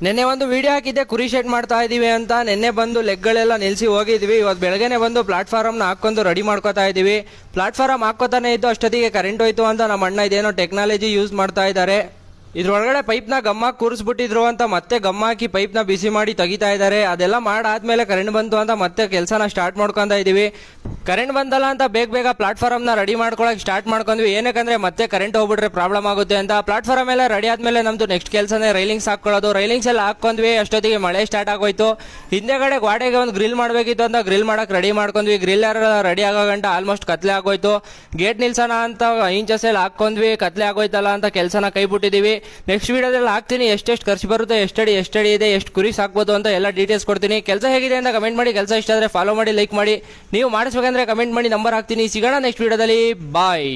ನಿನ್ನೆ ಒಂದು ವಿಡಿಯೋ ಹಾಕಿದ್ದೆ ಕುರಿ ಶೆಡ್ ಮಾಡ್ತಾ ಇದೀವಿ ಅಂತ. ನಿನ್ನೆ ಬಂದು ಲೆಗ್ಗಳೆಲ್ಲ ನಿಲ್ಸಿ ಹೋಗಿದ್ವಿ. ಇವತ್ತು ಬೆಳಗ್ಗೆನೆ ಬಂದು ಪ್ಲಾಟ್ಫಾರ್ಮ್ನ ಹಾಕೊಂಡು ರೆಡಿ ಮಾಡ್ಕೋತಾ ಇದೀವಿ. ಪ್ಲಾಟ್ಫಾರ್ಮ್ ಹಾಕೋತಾನೆ ಇದ್ದು ಅಷ್ಟೊತ್ತಿಗೆ ಕರೆಂಟ್ ಹೋಯ್ತು ಅಂತ ನಮ್ಮ ಅಣ್ಣ ಇದೇನೋ ಟೆಕ್ನಾಲಜಿ ಯೂಸ್ ಮಾಡ್ತಾ ಇದ್ದಾರೆ. ಇದ್ರೊಳಗಡೆ ಪೈಪ್ನ ಗಮ್ಮಾಕಿ ಕೂರಿಸ್ಬಿಟ್ಟಿದ್ರು ಅಂತ ಮತ್ತೆ ಗಮ್ಮಾಕಿ ಪೈಪ್ನ ಬಿಸಿ ಮಾಡಿ ತೆಗಿತಾ ಇದ್ದಾರೆ. ಅದೆಲ್ಲ ಮಾಡಾದ್ಮೇಲೆ ಕರೆಂಟ್ ಬಂತು ಅಂತ ಮತ್ತೆ ಕೆಲಸನ ಸ್ಟಾರ್ಟ್ ಮಾಡ್ಕೊಂತ ಇದೀವಿ. ಕರೆಂಟ್ ಬಂದಲ್ಲ ಅಂತ ಬೇಗ ಪ್ಲಾಟ್ಫಾರ್ಮ್ನ ರೆಡಿ ಮಾಡ್ಕೊಳಕ್ ಸ್ಟಾರ್ಟ್ ಮಾಡ್ಕೊಂಡ್ವಿ. ಏನಕ್ಕಂದ್ರೆ ಮತ್ತೆ ಕರೆಂಟ್ ಹೋಗ್ಬಿಟ್ರೆ ಪ್ರಾಬ್ಲಮ್ ಆಗುತ್ತೆ ಅಂತ. ಪ್ಲಾಟ್ಫಾರ್ಮ್ ಎಲ್ಲ ರೆಡಿ ಆದ್ಮೇಲೆ ನಮ್ದು ನೆಕ್ಸ್ಟ್ ಕೆಲಸನೇ ರೈಲಿಂಗ್ಸ್ ಹಾಕೊಳ್ಳೋದು. ರೈಲಿಂಗ್ಸ್ ಎಲ್ಲ ಹಾಕೊಂಡ್ವಿ. ಅಷ್ಟೊತ್ತಿಗೆ ಮಳೆ ಸ್ಟಾರ್ಟ್ ಆಗೋಯ್ತು. ಹಿಂದೆಗಡೆ ಗೋಡೆಗೆ ಒಂದು ಗ್ರಿಲ್ ಮಾಡಬೇಕಿತ್ತು ಅಂತ ಗ್ರಿಲ್ ಮಾಡಕ್ ರೆಡಿ ಮಾಡ್ಕೊಂಡ್ವಿ. ಗ್ರಿಲ್ ರೆಡಿ ಆಗೋ ಗಂಟ ಆಲ್ಮೋಸ್ಟ್ ಕತ್ಲೆ ಆಗೋಯ್ತು. ಗೇಟ್ ನಿಲ್ಸೋಣ ಅಂತ ಇಂಚಸ್ ಎಲ್ಲ ಹಾಕೊಂಡ್ವಿ. ಕತ್ಲೆ ಆಗೋಯ್ತಲ್ಲ ಅಂತ ಕೆಲಸನ ಕೈ ಬಿಟ್ಟಿದೀವಿ. ನೆಕ್ಸ್ಟ್ ವಿಡಿಯೋದಲ್ಲಿ ಹಾಕ್ತೀನಿ ಎಷ್ಟೆಷ್ಟು ಖರ್ಚು ಬರುತ್ತೆ, ಎಷ್ಟಡಿ ಇದೆ, ಎಷ್ಟು ಕುರಿ ಸಾಕ್ಬೋದು ಅಂತ ಎಲ್ಲ ಡೀಟೇಲ್ಸ್ ಕೊಡ್ತೀನಿ. ಕೆಲಸ ಹೇಗಿದೆ ಅಂತ ಕಮೆಂಟ್ ಮಾಡಿ. ಕೆಲಸ ಇಷ್ಟ ಆದರೆ ಫಾಲೋ ಮಾಡಿ, ಲೈಕ್ ಮಾಡಿ. ನೀವು ಮಾಡಿಸ್ಬೇಕಂದ್ರೆ ಕಮೆಂಟ್ ಮಾಡಿ, ನಂಬರ್ ಹಾಕ್ತೀನಿ. ಸಿಗೋಣ ನೆಕ್ಸ್ಟ್ ವಿಡಿಯೋದಲ್ಲಿ. ಬಾಯ್.